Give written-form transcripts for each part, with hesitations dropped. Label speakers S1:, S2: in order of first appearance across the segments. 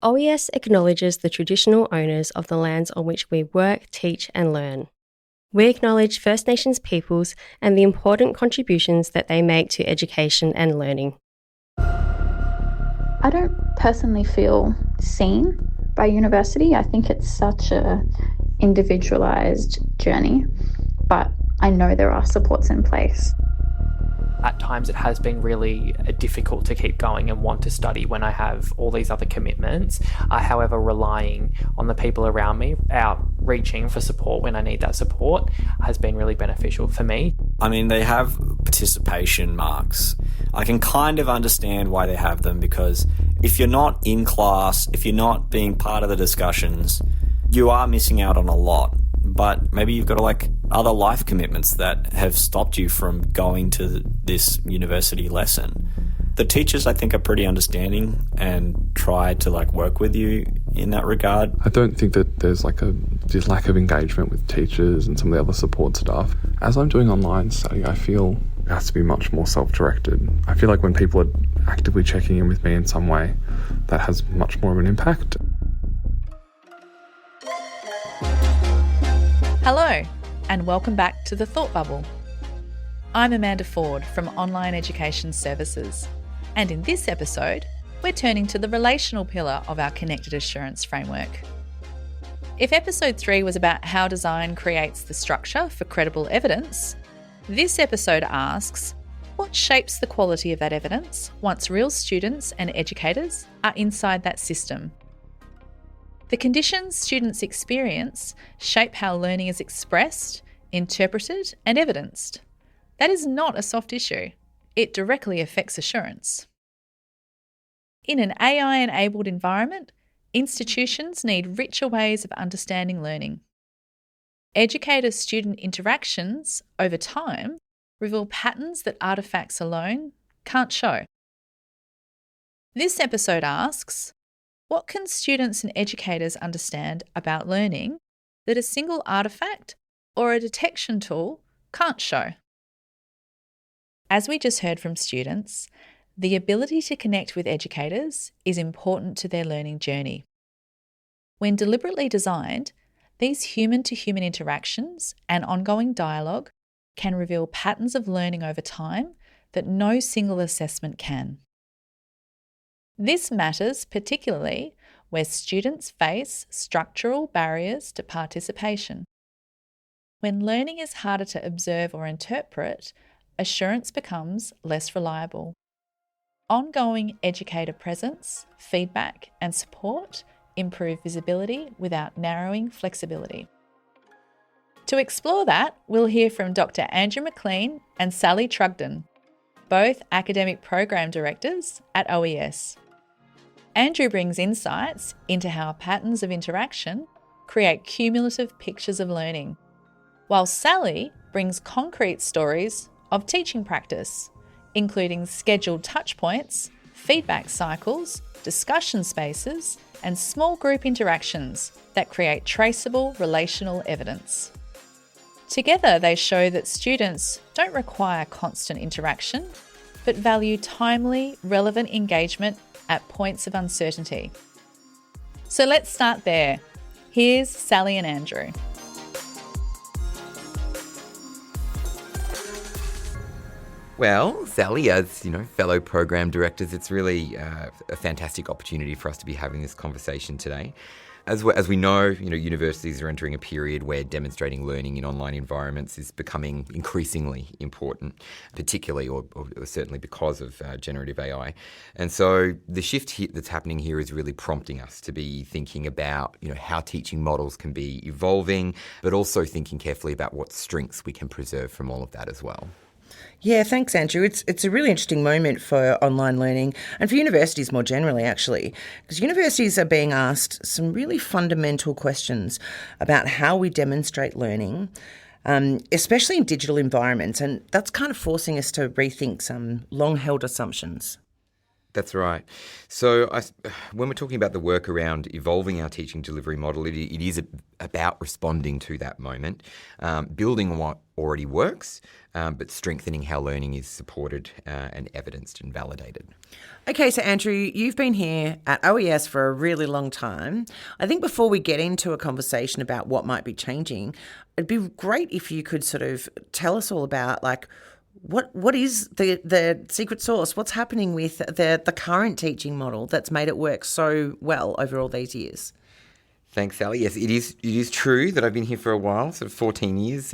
S1: OES acknowledges the traditional owners of the lands on which we work, teach and learn. We acknowledge First Nations peoples and the important contributions that they make to education and learning.
S2: I don't personally feel seen by university. I think it's such a individualised journey, but I know there are supports in place.
S3: At times it has been really difficult to keep going and want to study when I have all these other commitments. However, relying on the people around me, outreaching for support when I need that support, has been really beneficial for me.
S4: I mean, they have participation marks. I can kind of understand why they have them, because if you're not in class, if you're not being part of the discussions, you are missing out on a lot. But maybe you've got other life commitments that have stopped you from going to this university lesson. The teachers, I think, are pretty understanding and try to work with you in that regard.
S5: I don't think that there's this lack of engagement with teachers and some of the other support staff. As I'm doing online study, I feel it has to be much more self-directed. I feel like when people are actively checking in with me in some way, that has much more of an impact.
S6: Hello, and welcome back to The Thought Bubble. I'm Amanda Ford from Online Education Services, and in this episode, we're turning to the relational pillar of our Connected Assurance framework. If episode 3 was about how design creates the structure for credible evidence, this episode asks, what shapes the quality of that evidence once real students and educators are inside that system? The conditions students experience shape how learning is expressed, interpreted and evidenced. That is not a soft issue. It directly affects assurance. In an AI-enabled environment, institutions need richer ways of understanding learning. Educator-student interactions over time reveal patterns that artefacts alone can't show. This episode asks, what can students and educators understand about learning that a single artefact or a detection tool can't show? As we just heard from students, the ability to connect with educators is important to their learning journey. When deliberately designed, these human-to-human interactions and ongoing dialogue can reveal patterns of learning over time that no single assessment can. This matters particularly where students face structural barriers to participation. When learning is harder to observe or interpret, assurance becomes less reliable. Ongoing educator presence, feedback and support improve visibility without narrowing flexibility. To explore that, we'll hear from Dr. Andrew McLean and Sally Trudgen, both academic program directors at OES. Andrew brings insights into how patterns of interaction create cumulative pictures of learning, while Sally brings concrete stories of teaching practice, including scheduled touchpoints, feedback cycles, discussion spaces, and small group interactions that create traceable relational evidence. Together, they show that students don't require constant interaction, but value timely, relevant engagement at points of uncertainty. So let's start there. Here's Sally and Andrew.
S7: Well, Sally, as fellow program directors, it's really a fantastic opportunity for us to be having this conversation today. As we know, universities are entering a period where demonstrating learning in online environments is becoming increasingly important, particularly or certainly because of generative AI. And so the shift that's happening here is really prompting us to be thinking about, how teaching models can be evolving, but also thinking carefully about what strengths we can preserve from all of that as well.
S8: Yeah, thanks, Andrew. It's a really interesting moment for online learning and for universities more generally, actually, because universities are being asked some really fundamental questions about how we demonstrate learning, especially in digital environments, and that's kind of forcing us to rethink some long-held assumptions.
S7: That's right. So when we're talking about the work around evolving our teaching delivery model, it is about responding to that moment, building on what already works, but strengthening how learning is supported and evidenced and validated.
S8: Okay, so Andrew, you've been here at OES for a really long time. I think before we get into a conversation about what might be changing, it'd be great if you could sort of tell us all about what is the secret sauce? What's happening with the current teaching model that's made it work so well over all these years?
S7: Thanks, Sally. Yes, it is true that I've been here for a while, sort of 14 years.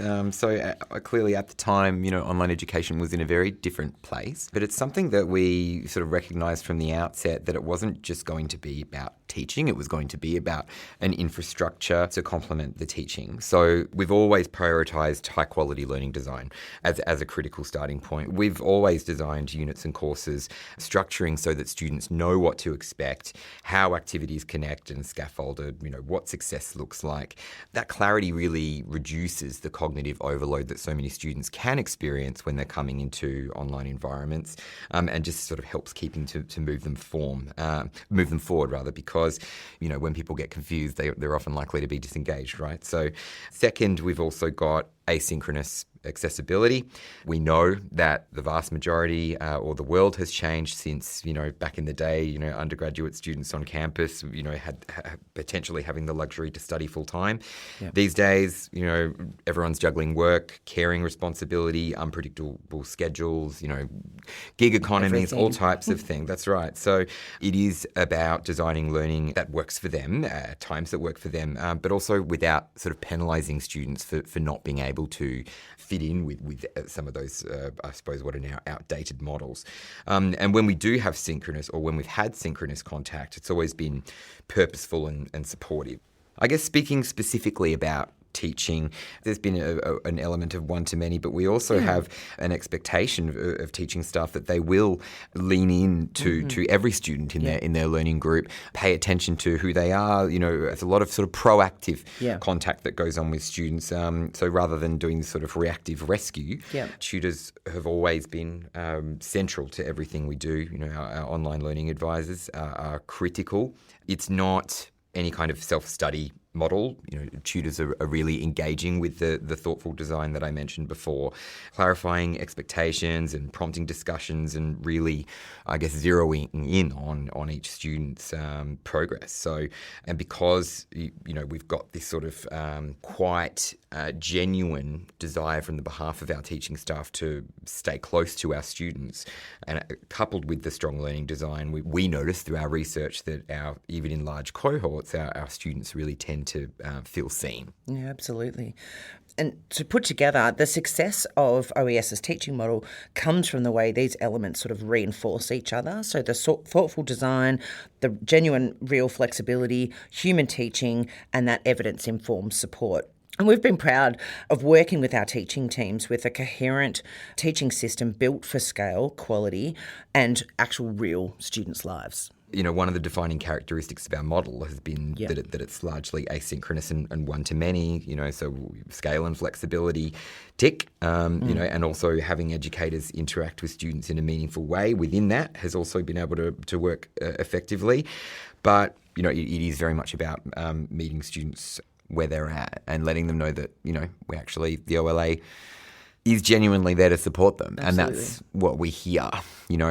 S7: Clearly at the time, online education was in a very different place. But it's something that we sort of recognised from the outset that it wasn't just going to be about teaching. It was going to be about an infrastructure to complement the teaching. So we've always prioritised high quality learning design as a critical starting point. We've always designed units and courses structuring so that students know what to expect, how activities connect and scaffolded, what success looks like. That clarity really reduces the cognitive overload that so many students can experience when they're coming into online environments, and just sort of helps keeping to move them forward rather, because when people get confused, they're often likely to be disengaged, right? So second, we've also got asynchronous accessibility. We know that the vast majority or the world has changed since, back in the day, undergraduate students on campus, had potentially having the luxury to study full time. Yep. These days, everyone's juggling work, caring responsibility, unpredictable schedules, gig economies, all types of things. That's right. So it is about designing learning that works for them, times that work for them, but also without sort of penalising students for not being able to fit in with some of those, I suppose, what are now outdated models. And when we do have synchronous, or when we've had synchronous contact, it's always been purposeful and supportive. I guess speaking specifically about teaching, there's been an element of one-to-many, but we also have an expectation of teaching staff that they will lean in to every student in their learning group, pay attention to who they are. There's a lot of sort of proactive contact that goes on with students. So rather than doing sort of reactive rescue, tutors have always been central to everything we do. Our online learning advisors are critical. It's not any kind of self-study model. Tutors are really engaging with the thoughtful design that I mentioned before, clarifying expectations and prompting discussions and really, I guess, zeroing in on each student's progress. So, and because, we've got this sort of quite genuine desire from the behalf of our teaching staff to stay close to our students, and coupled with the strong learning design, we notice through our research that even in large cohorts, our students really tend to feel seen.
S8: Yeah, absolutely. And to put together, the success of OES's teaching model comes from the way these elements sort of reinforce each other. So the thoughtful design, the genuine real flexibility, human teaching, and that evidence-informed support. And we've been proud of working with our teaching teams with a coherent teaching system built for scale, quality, and actual real students' lives.
S7: One of the defining characteristics of our model has been that it's largely asynchronous and one-to-many, so scale and flexibility tick, and also having educators interact with students in a meaningful way within that has also been able to work effectively. But, it is very much about meeting students where they're at and letting them know that, the OLA is genuinely there to support them. Absolutely. And that's what we hear,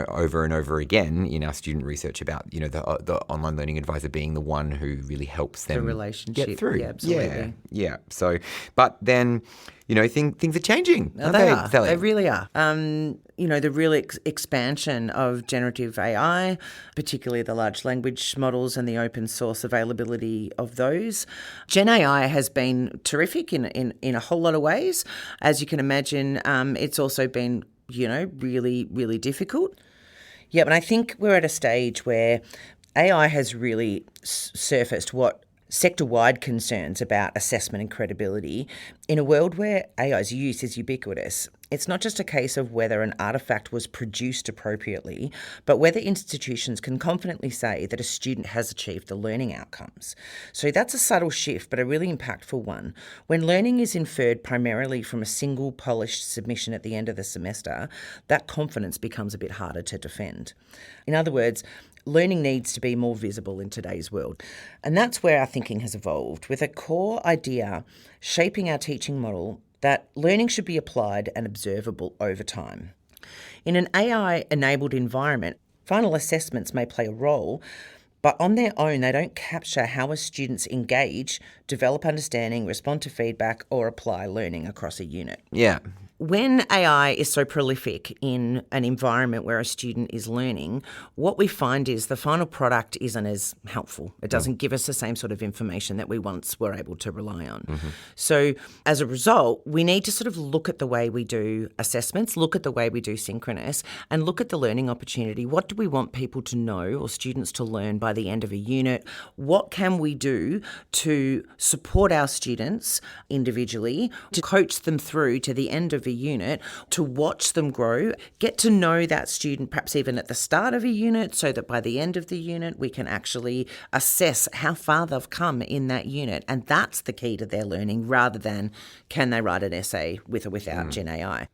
S7: over and over again in our student research about, the online learning advisor being the one who really helps them get through.
S8: Yeah, absolutely.
S7: Yeah. So, but then, things are changing.
S8: They are. Sally? They really are. The real expansion of generative AI, particularly the large language models and the open source availability of those. Gen AI has been terrific in a whole lot of ways. As you can imagine, it's also been, really, really difficult. Yeah, and I think we're at a stage where AI has really surfaced what sector-wide concerns about assessment and credibility in a world where AI's use is ubiquitous. It's not just a case of whether an artefact was produced appropriately, but whether institutions can confidently say that a student has achieved the learning outcomes. So that's a subtle shift, but a really impactful one. When learning is inferred primarily from a single polished submission at the end of the semester, that confidence becomes a bit harder to defend. In other words, learning needs to be more visible in today's world. And that's where our thinking has evolved, with a core idea shaping our teaching model that learning should be applied and observable over time. In an AI-enabled environment, final assessments may play a role, but on their own, they don't capture how a students engage, develop understanding, respond to feedback, or apply learning across a unit.
S7: Yeah.
S8: When AI is so prolific in an environment where a student is learning, what we find is the final product isn't as helpful. It doesn't give us the same sort of information that we once were able to rely on. So as a result, we need to sort of look at the way we do assessments, look at the way we do synchronous, and look at the learning opportunity. What do we want people to know or students to learn by the end of a unit? What can we do to support our students individually, to coach them through to the end of a unit, to watch them grow, get to know that student perhaps even at the start of a unit, so that by the end of the unit we can actually assess how far they've come in that unit. And that's the key to their learning, rather than can they write an essay with or without Gen AI.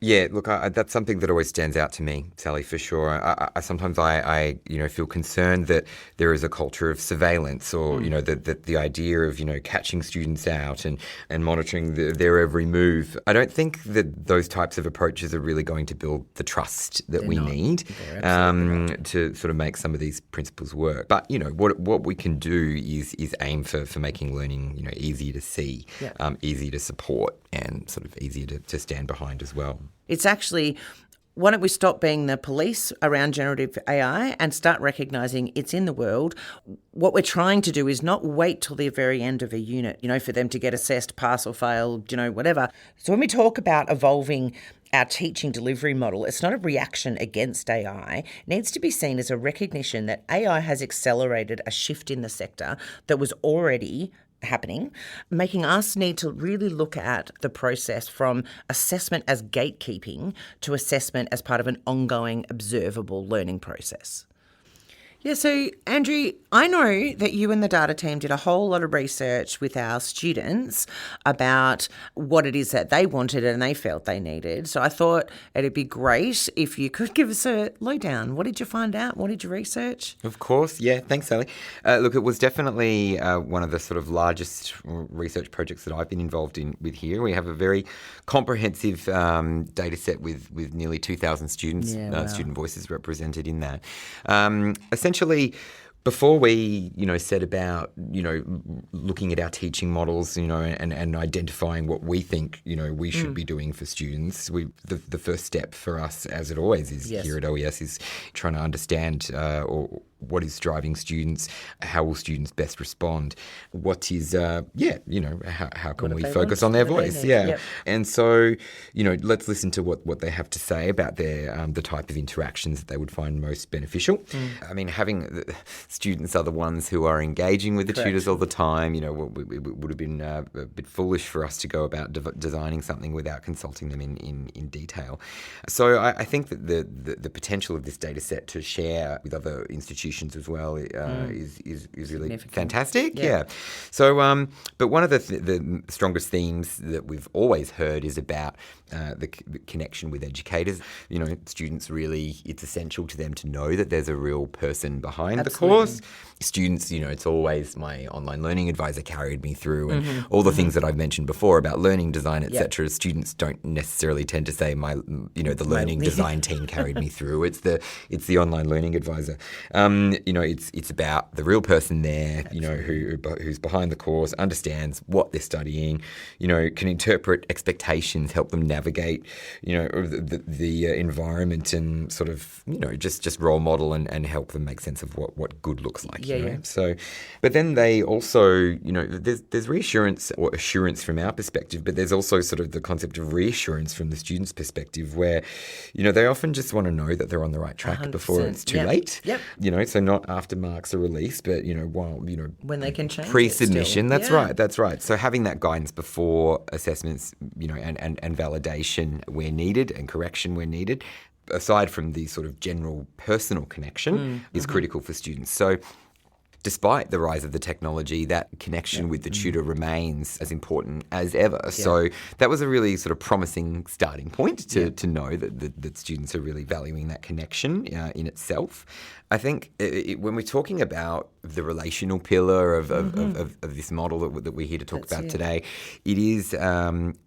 S7: Yeah, look, that's something that always stands out to me, Sally, for sure. Sometimes I feel concerned that there is a culture of surveillance, or that the idea of catching students out and monitoring their every move. I don't think that those types of approaches are really going to build the trust that we need to sort of make some of these principles work. But what we can do is aim for making learning easier to see, easier to support, and sort of easier to stand behind as well.
S8: It's actually, why don't we stop being the police around generative AI and start recognising it's in the world. What we're trying to do is not wait till the very end of a unit, for them to get assessed, pass or fail, whatever. So when we talk about evolving our teaching delivery model, it's not a reaction against AI. It needs to be seen as a recognition that AI has accelerated a shift in the sector that was already happening, making us need to really look at the process from assessment as gatekeeping to assessment as part of an ongoing observable learning process. Yeah, so Andrew, I know that you and the data team did a whole lot of research with our students about what it is that they wanted and they felt they needed. So I thought it'd be great if you could give us a lowdown. What did you find out? What did you research?
S7: Of course, yeah. Thanks, Sally. Look, it was definitely one of the sort of largest research projects that I've been involved with here. We have a very comprehensive data set with nearly 2,000 students, student voices represented in that. Essentially, before we, set about, looking at our teaching models, and identifying what we think, we should be doing for students, the first step for us, as it always is here at OES, is trying to understand what is driving students, how will students best respond, what is, how can we focus on their voice? And so, let's listen to what they have to say about their the type of interactions that they would find most beneficial. I mean, having students are the ones who are engaging with the tutors all the time. It would have been a bit foolish for us to go about designing something without consulting them in detail. So I think that the potential of this data set to share with other institutions as well is really fantastic. Yeah. So, but one of the strongest themes that we've always heard is about the connection with educators. Students really, it's essential to them to know that there's a real person behind the course. Students, it's always my online learning advisor carried me through, and all the things that I've mentioned before about learning design, etc. Students don't necessarily tend to say the learning design team carried me through. It's the online learning advisor. It's about the real person there, who's behind the course, understands what they're studying, can interpret expectations, help them navigate, the environment, and sort of, just role model and help them make sense of what good looks like. right? So, but then they also, there's reassurance or assurance from our perspective, but there's also sort of the concept of reassurance from the student's perspective where, they often just want to know that they're on the right track before it's too late.
S8: Yep.
S7: So not after marks are released, but,
S8: when they can change
S7: pre-submission.
S8: That's
S7: right. So having that guidance before assessments, and validation where needed and correction where needed, aside from the sort of general personal connection, is critical for students. So despite the rise of the technology, that connection with the tutor remains as important as ever. Yeah. So that was a really sort of promising starting point to know that students are really valuing that connection in itself. I think when we're talking about the relational pillar of this model that we're here to talk about today, it is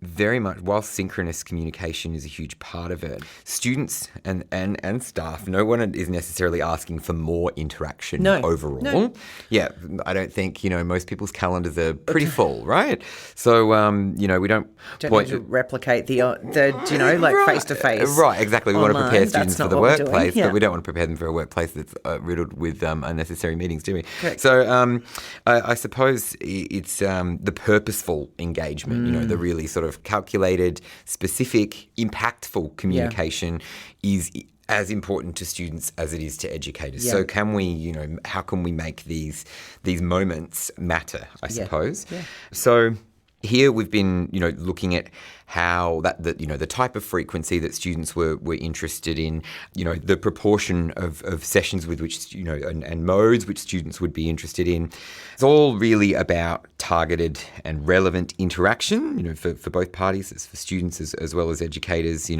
S7: very much, while synchronous communication is a huge part of it, students and staff, no one is necessarily asking for more interaction overall. No. Yeah, I don't think, most people's calendars are pretty full, right? So, we don't
S8: need to replicate the face-to-face.
S7: Right, exactly. We want to prepare students for the workplace,
S8: but
S7: we don't want to prepare them for a workplace that's riddled with unnecessary meetings, do we?
S8: Correct.
S7: So I suppose it's the purposeful engagement, the really sort of calculated, specific, impactful communication is as important to students as it is to educators. So can we, how can we make these moments matter, I suppose? Yeah. So here we've been, looking at how the type of frequency that students were interested in, the proportion of sessions with which, and modes which students would be interested in. It's all really about targeted and relevant interaction, for both parties, it's for students as well as educators.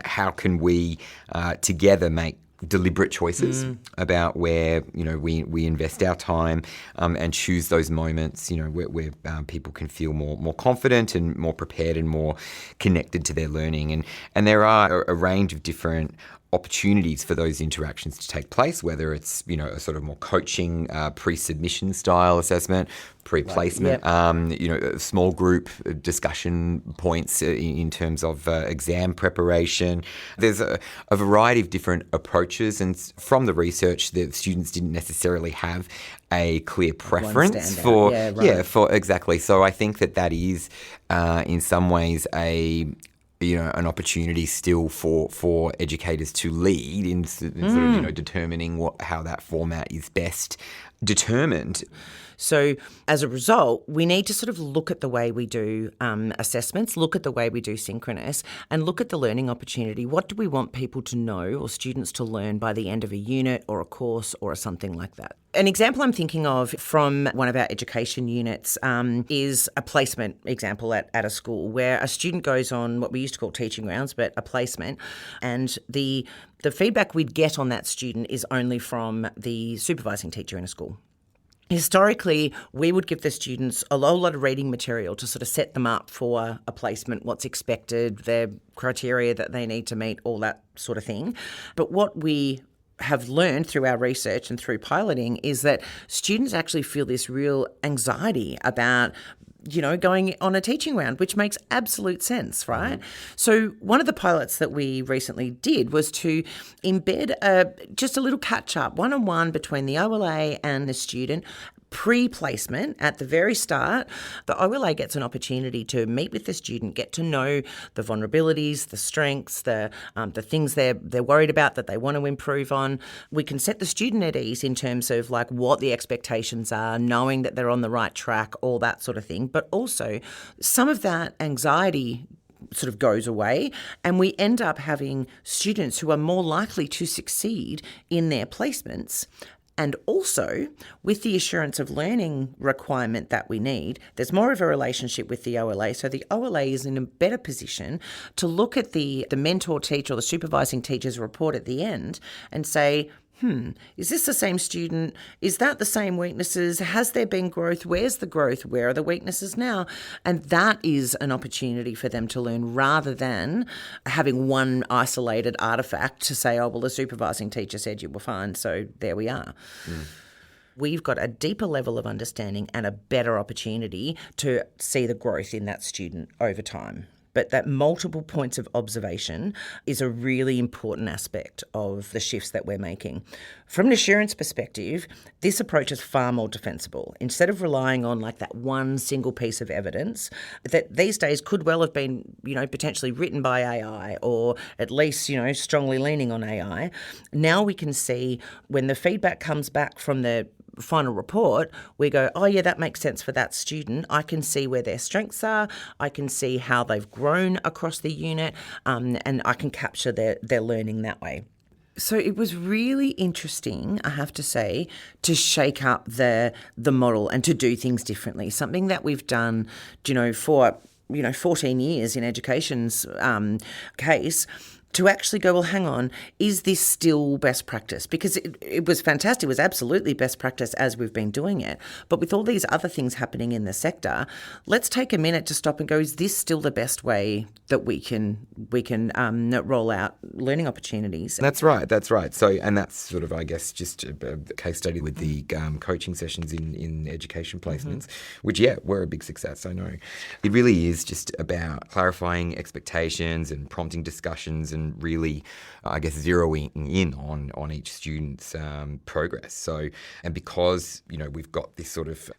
S7: How can we together make deliberate choices about where we invest our time and choose those moments where people can feel more confident and more prepared and more connected to their learning, and there are a range of different opportunities for those interactions to take place, whether it's a sort of more coaching pre-submission style assessment, pre-placement, small group discussion points in terms of exam preparation. There's a variety of different approaches, and from the research, the students didn't necessarily have a clear preference for exactly. So I think that is in some ways an opportunity still for educators to lead in sort of determining how that format is best determined.
S8: So as a result, we need to sort of look at the way we do assessments, look at the way we do synchronous, and look at the learning opportunity. What do we want people to know or students to learn by the end of a unit or a course or something like that? An example I'm thinking of from one of our education units is a placement example at a school where a student goes on what we used to call teaching rounds, but a placement, and the feedback we'd get on that student is only from the supervising teacher in a school. Historically, we would give the students a whole lot of reading material to sort of set them up for a placement, what's expected, their criteria that they need to meet, all that sort of thing. But what we have learned through our research and through piloting is that students actually feel this real anxiety about going on a teaching round, which makes absolute sense, right? So one of the pilots that we recently did was to embed just a little catch-up, one-on-one between the OLA and the student, pre-placement at the very start. The OLA gets an opportunity to meet with the student, get to know the vulnerabilities, the strengths, the things they're worried about that they want to improve on. We can set the student at ease in terms of like what the expectations are, knowing that they're on the right track, all that sort of thing. But also some of that anxiety sort of goes away, and we end up having students who are more likely to succeed in their placements. And also, with the assurance of learning requirement that we need, there's more of a relationship with the OLA. So the OLA is in a better position to look at the mentor teacher or the supervising teacher's report at the end and say, is this the same student? Is that the same weaknesses? Has there been growth? Where's the growth? Where are the weaknesses now? And that is an opportunity for them to learn rather than having one isolated artefact to say, oh, well, the supervising teacher said you were fine, so there we are. We've got a deeper level of understanding and a better opportunity to see the growth in that student over time. but that multiple points of observation is a really important aspect of the shifts that we're making. From an assurance perspective, this approach is far more defensible. Instead of relying on like that one single piece of evidence that these days could well have been, potentially written by AI or at least, strongly leaning on AI, now we can see when the feedback comes back from the final report, we go, oh yeah, that makes sense for that student. I can see where their strengths are. I can see how they've grown across the unit, and I can capture their learning that way. So it was really interesting, I have to say, to shake up the model and to do things differently. Something that we've done, for 14 years in education's case, to actually go, well, hang on, is this still best practice? Because it was fantastic. It was absolutely best practice as we've been doing it. But with all these other things happening in the sector, let's take a minute to stop and go, is this still the best way that we can roll out learning opportunities?
S7: That's right. So, and that's sort of, I guess, just a case study with the coaching sessions in education placements, which, were a big success, I know. It really is just about clarifying expectations and prompting discussions and really, I guess, zeroing in on each student's progress. So, and because, we've got this sort of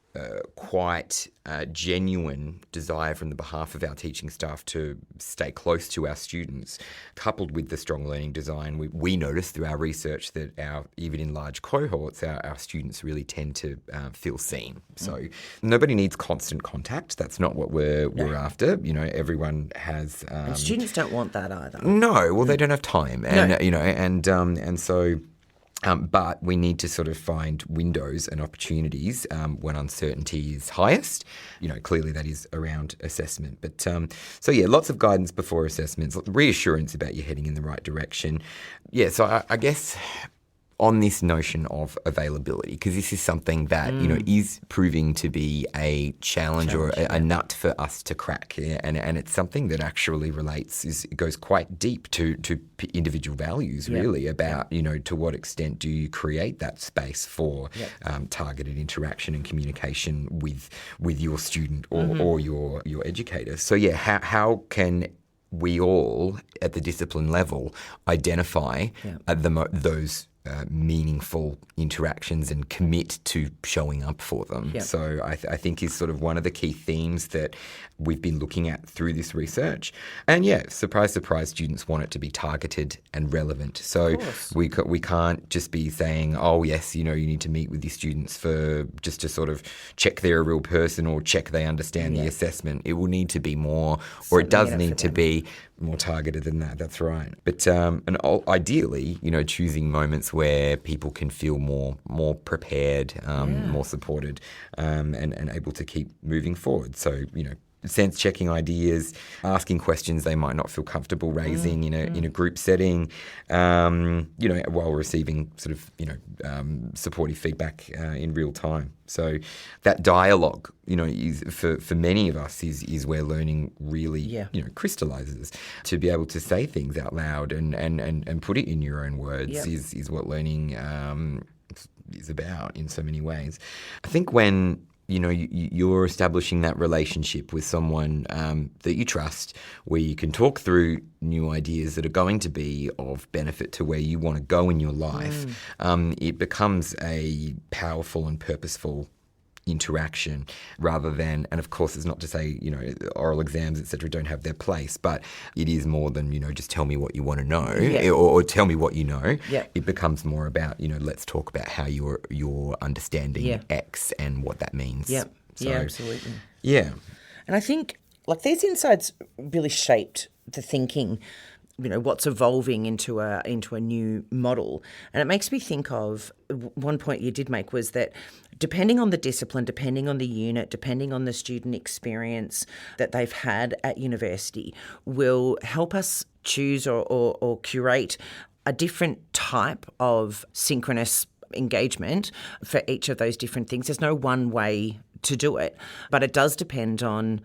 S7: quite genuine desire from the behalf of our teaching staff to stay close to our students, coupled with the strong learning design, we noticed through our research that even in large cohorts, our students really tend to feel seen. So nobody needs constant contact. That's not what we're after. Everyone has...
S8: and students don't want that either.
S7: No, well, they don't have time. And so... but we need to sort of find windows and opportunities when uncertainty is highest. Clearly that is around assessment. But lots of guidance before assessments, reassurance about you heading in the right direction. Yeah, so I guess on this notion of availability, because this is something that, is proving to be a challenge or a nut for us to crack. Yeah? And it's something that actually it goes quite deep to individual values, really, about, to what extent do you create that space for targeted interaction and communication with your student or your educator. So, how can we all at the discipline level identify those meaningful interactions and commit to showing up for them. Yep. So I think is sort of one of the key themes that we've been looking at through this research. And surprise, surprise, students want it to be targeted and relevant. So we can't just be saying, oh yes, you need to meet with your students for just to sort of check they're a real person or check they understand the assessment. It will need to be more, or it does need to be more targeted than that. That's right. But and ideally, choosing moments where people can feel more prepared, more supported, and able to kepe moving forward. So, sense checking ideas, asking questions they might not feel comfortable raising in a group setting, while receiving sort of supportive feedback in real time. So that dialogue, is for many of us is where learning really crystallizes. To be able to say things out loud and put it in your own words is what learning is about in so many ways. I think when you're establishing that relationship with someone that you trust, where you can talk through new ideas that are going to be of benefit to where you want to go in your life, it becomes a powerful and purposeful interaction rather than, and of course it's not to say, oral exams, etc. don't have their place, but it is more than, just tell me what you want to know or tell me what you know. It becomes more about, let's talk about how you're understanding X and what that means. So,
S8: absolutely.
S7: Yeah.
S8: And I think these insights really shaped the thinking, what's evolving into a new model. And it makes me think of one point you did make was that depending on the discipline, depending on the unit, depending on the student experience that they've had at university, will help us choose or curate a different type of synchronous engagement for each of those different things. There's no one way to do it, but it does depend on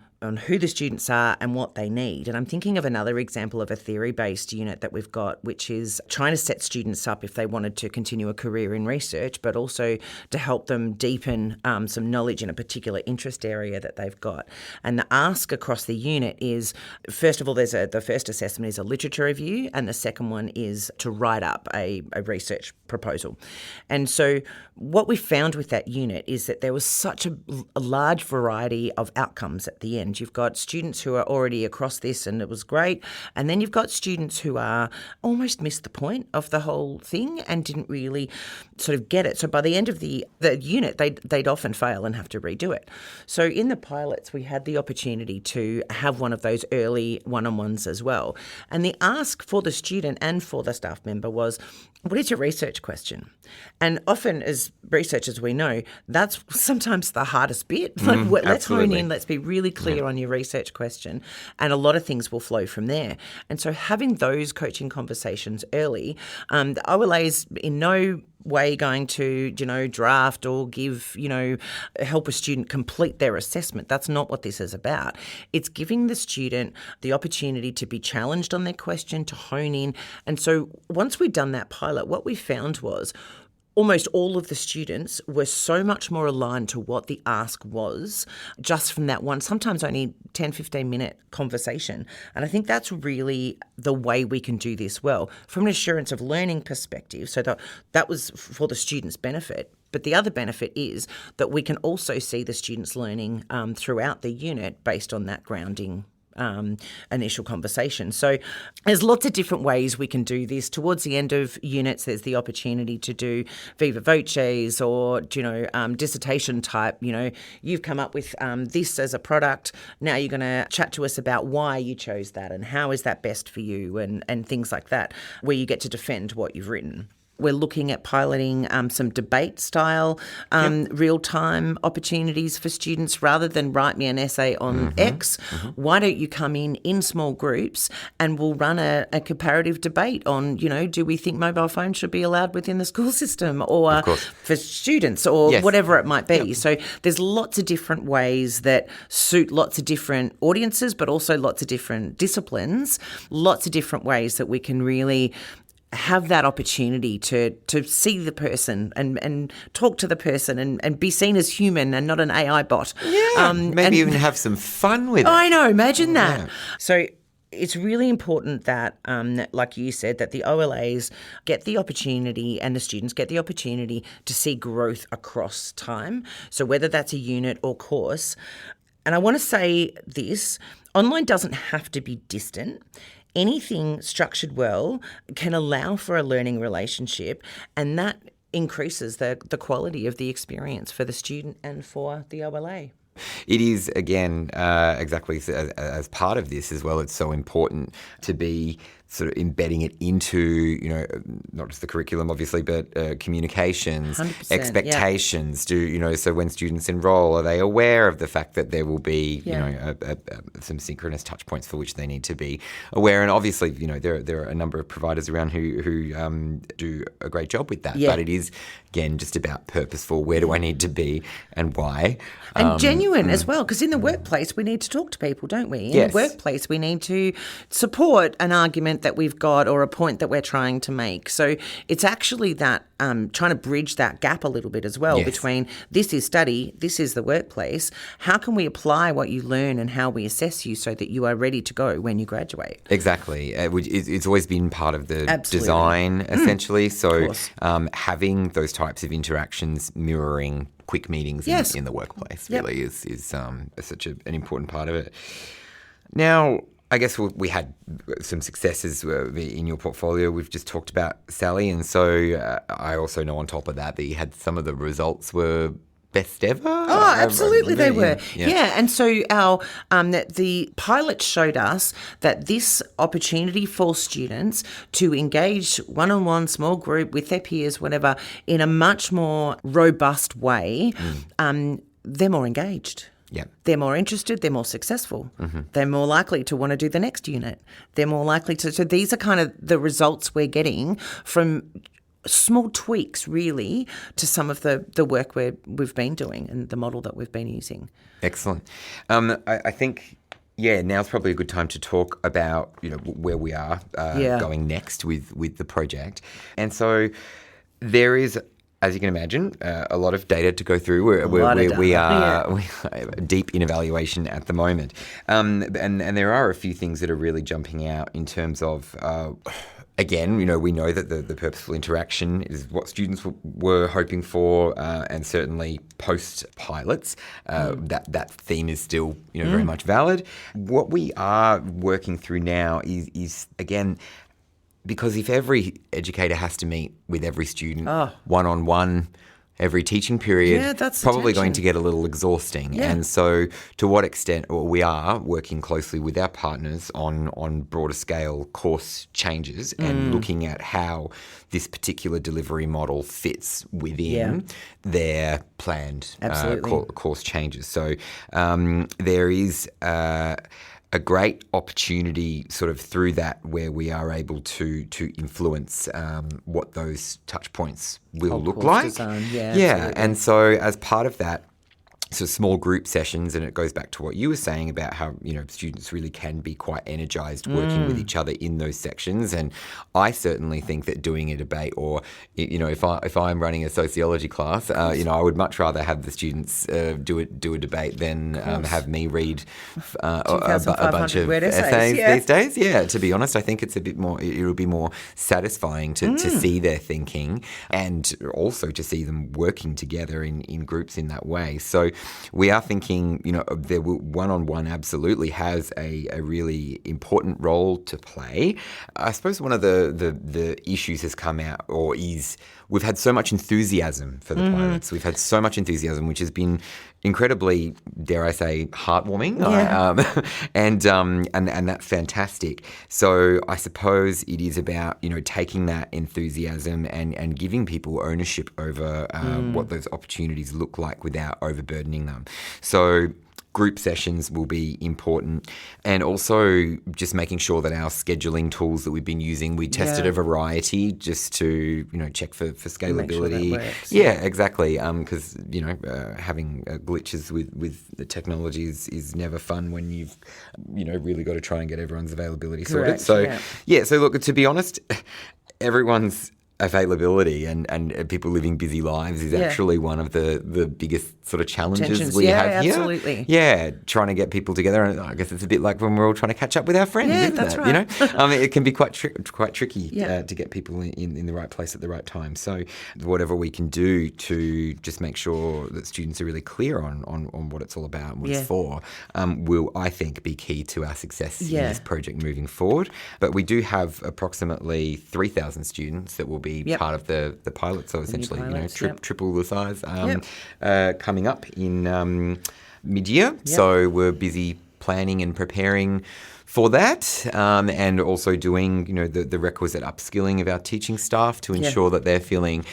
S8: who the students are and what they need. And I'm thinking of another example of a theory-based unit that we've got, which is trying to set students up if they wanted to continue a career in research, but also to help them deepen some knowledge in a particular interest area that they've got. And the ask across the unit is, first of all, the first assessment is a literature review, and the second one is to write up a research proposal. And so what we found with that unit is that there was such a large variety of outcomes at the end. You've got students who are already across this and it was great, and then you've got students who are almost missed the point of the whole thing and didn't really sort of get it. So by the end of the unit, they'd often fail and have to redo it. So in the pilots, we had the opportunity to have one of those early one-on-ones as well. And the ask for the student and for the staff member was, what is your research question? And often as researchers, we know that's sometimes the hardest bit. Let's hone in, let's be really clear on your research question, and a lot of things will flow from there. And so having those coaching conversations early, the OLA is in no way going to, draft or give, help a student complete their assessment. That's not what this is about. It's giving the student the opportunity to be challenged on their question, to hone in. And so once we'd done that pilot, what we found was almost all of the students were so much more aligned to what the ask was just from that one, sometimes only 10, 15-minute conversation. And I think that's really the way we can do this well from an assurance of learning perspective. So that was for the students' benefit. But the other benefit is that we can also see the students learning throughout the unit based on that grounding initial conversation. So there's lots of different ways we can do this. Towards the end of units, there's the opportunity to do viva voces or, dissertation type. You've come up with this as a product. Now you're going to chat to us about why you chose that and how is that best for you and things like that, where you get to defend what you've written. We're looking at piloting some debate-style real-time opportunities for students. Rather than write me an essay on X, why don't you come in small groups and we'll run a comparative debate on, do we think mobile phones should be allowed within the school system or for students or whatever it might be. So there's lots of different ways that suit lots of different audiences, but also lots of different disciplines, lots of different ways that we can really have that opportunity to see the person and talk to the person and be seen as human and not an AI bot.
S7: Yeah, maybe even have some fun with it.
S8: I know, imagine that. Yeah. So it's really important that, like you said, that the OLAs get the opportunity and the students get the opportunity to see growth across time. So whether that's a unit or course. And I want to say this, online doesn't have to be distant. Anything structured well can allow for a learning relationship, and that increases the quality of the experience for the student and for the OLA.
S7: It is, again, exactly as part of this as well, it's so important to be sort of embedding it into, not just the curriculum, obviously, but communications, expectations. So when students enroll, are they aware of the fact that there will be, some synchronous touch points for which they need to be aware? And obviously, there are a number of providers around who do a great job with that. Yeah. But it is, again, just about purposeful. Where do I need to be and why?
S8: And genuine as well, because in the workplace, we need to talk to people, don't we? In the workplace, we need to support an argument that we've got or a point that we're trying to make. So it's actually that trying to bridge that gap a little bit as well between this is study, this is the workplace. How can we apply what you learn and how we assess you so that you are ready to go when you graduate?
S7: Exactly. It's always been part of the design, essentially. So having those types of interactions mirroring quick meetings in the workplace really is such an important part of it. Now, I guess we had some successes in your portfolio. We've just talked about Sally, and so I also know on top of that you had some of the results were best ever.
S8: Oh, absolutely they were. Yeah. And so our the pilot showed us that this opportunity for students to engage one-on-one, small group with their peers, whatever, in a much more robust way, they're more engaged.
S7: Yeah.
S8: They're more interested, they're more successful. They're more likely to want to do the next unit. They're more likely to. So these are kind of the results we're getting from small tweaks really to some of the work we've been doing and the model that we've been using.
S7: Excellent. I think, now's probably a good time to talk about, where we are going next with the project. And so there is, as you can imagine, a lot of data to go through. We are deep in evaluation at the moment. And there are a few things that are really jumping out in terms of... Again, we know that the purposeful interaction is what students were hoping for, and certainly post-pilots, that theme is still, very much valid. What we are working through now is again, because if every educator has to meet with every student one-on-one every teaching period,
S8: that's
S7: probably
S8: attention.
S7: going to get a little exhausting.
S8: Yeah.
S7: And so to what extent we are working closely with our partners on broader scale course changes and looking at how this particular delivery model fits within their planned course changes. So there is... a great opportunity sort of through that where we are able to influence what those touch points will look like.
S8: Absolutely.
S7: And so as part of that, so small group sessions, and it goes back to what you were saying about how, students really can be quite energized working with each other in those sections. And I certainly think that doing a debate or, if I'm running a sociology class, I would much rather have the students do a debate than have me read a bunch of essays these days. Yeah, to be honest, I think it's a bit more, it'll be more satisfying to see their thinking and also to see them working together in groups in that way. So we are thinking, there one-on-one absolutely has a really important role to play. I suppose one of the issues has come out, or is, we've had so much enthusiasm for the pilots. We've had so much enthusiasm, which has been incredibly, dare I say, heartwarming, and that's fantastic. So I suppose it is about taking that enthusiasm and giving people ownership over what those opportunities look like without overburdening them. So group sessions will be important, and also just making sure that our scheduling tools that we've been using, we tested a variety just to check for scalability.
S8: Make sure that works.
S7: Yeah, exactly. Because having glitches with the technology is never fun when you've really got to try and get everyone's availability sorted.
S8: Correct,
S7: So so look, to be honest, everyone's availability and people living busy lives is actually one of the biggest sort of challenges we have here.
S8: Absolutely.
S7: Yeah, trying to get people together. And I guess it's a bit like when we're all trying to catch up with our friends, isn't
S8: that's
S7: it?
S8: right.
S7: It can be quite tricky to get people in the right place at the right time. So whatever we can do to just make sure that students are really clear on what it's all about and what it's for, will, I think, be key to our success in this project moving forward. But we do have approximately 3,000 students that will be part of the pilot, so essentially triple the size coming up in mid-year. So we're busy planning and preparing for that, and also doing the requisite upskilling of our teaching staff to ensure that they're feeling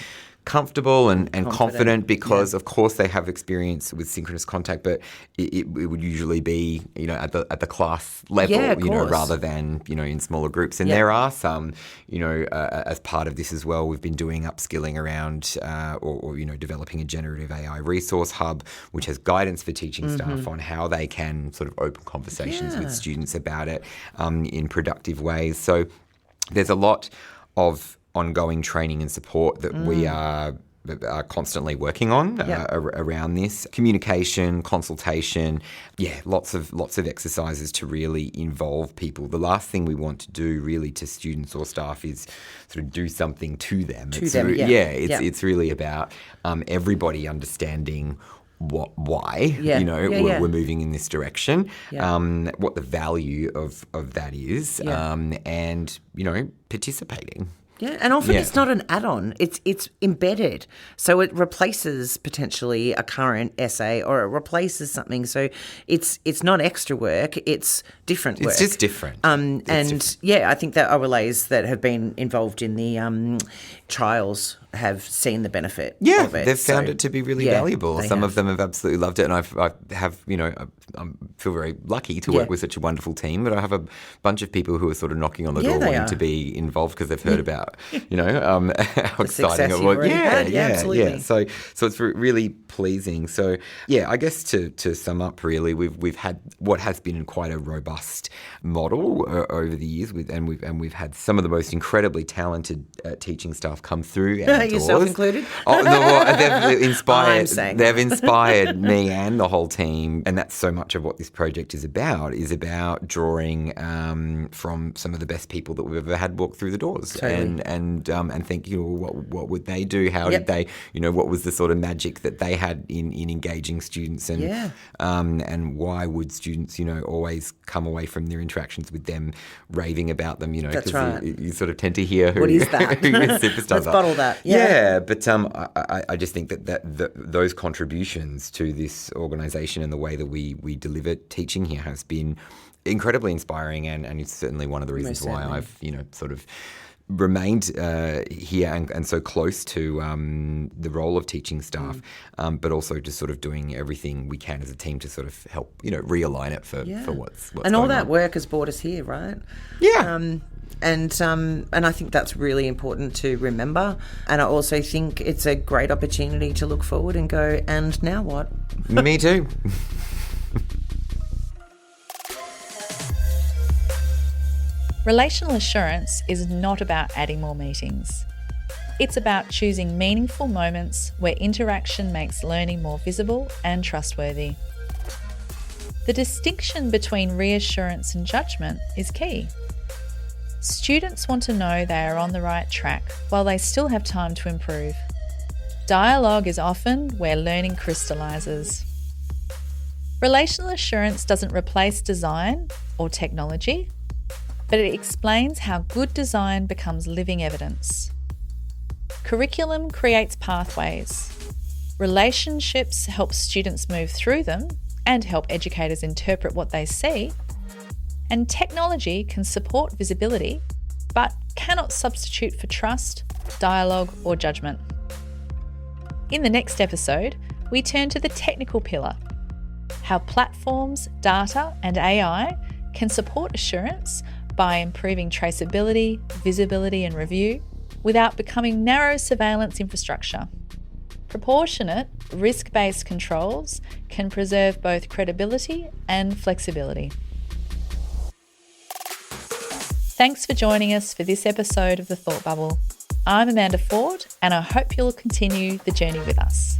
S7: comfortable and confident, because of course they have experience with synchronous contact, but it would usually be at the class level, rather than in smaller groups. And there are some as part of this as well, we've been doing upskilling around or developing a generative AI resource hub which has guidance for teaching staff on how they can sort of open conversations with students about it in productive ways. So there's a lot of ongoing training and support that we are constantly working on around this. Communication, consultation, lots of exercises to really involve people. The last thing we want to do really to students or staff is sort of do something to them. It's really about everybody understanding why we're moving in this direction, what the value of that is, and participating.
S8: Yeah, and often it's not an add-on; it's embedded, so it replaces potentially a current essay, or it replaces something. So it's not extra work; it's different work.
S7: It's just different.
S8: I think that our relays that have been involved in the trials have seen the benefit of it.
S7: They've found it to be really valuable. Some of them have absolutely loved it, and I have, I feel very lucky to work with such a wonderful team, but I have a bunch of people who are sort of knocking on the door wanting to be involved because they've heard about, how exciting it was.
S8: Absolutely.
S7: So it's really pleasing. So I guess to sum up, really, we've had what has been quite a robust model over the years, and we've had some of the most incredibly talented teaching staff come through our doors.
S8: Yourself included?
S7: Oh no, they've inspired. They've inspired me and the whole team, and that's so much of what this project is about drawing from some of the best people that we've ever had walk through the doors,
S8: totally.
S7: and think, what would they do? How did they? What was the sort of magic that they had in engaging students, and why would students, always come away from their interactions with them raving about them?
S8: That's right.
S7: You sort of tend to hear who,
S8: what is that?
S7: who your superstars
S8: Let's
S7: are.
S8: bottle that.
S7: Yeah, but I just think that those contributions to this organisation and the way that we deliver teaching here has been incredibly inspiring, and it's certainly one of the reasons why I've sort of remained here and so close to the role of teaching staff, but also just sort of doing everything we can as a team to sort of help realign it for what's
S8: and all
S7: going
S8: that
S7: on.
S8: work has brought us here, right? And I think that's really important to remember. And I also think it's a great opportunity to look forward and go, and now what?
S7: Me too.
S6: Relational assurance is not about adding more meetings. It's about choosing meaningful moments where interaction makes learning more visible and trustworthy. The distinction between reassurance and judgment is key. Students want to know they are on the right track while they still have time to improve. Dialogue is often where learning crystallises. Relational assurance doesn't replace design or technology, but it explains how good design becomes living evidence. Curriculum creates pathways. Relationships help students move through them and help educators interpret what they see. And technology can support visibility, but cannot substitute for trust, dialogue, or judgment. In the next episode, we turn to the technical pillar, how platforms, data, and AI can support assurance by improving traceability, visibility, and review without becoming narrow surveillance infrastructure. Proportionate, risk-based controls can preserve both credibility and flexibility. Thanks for joining us for this episode of The Thought Bubble. I'm Amanda Ford, and I hope you'll continue the journey with us.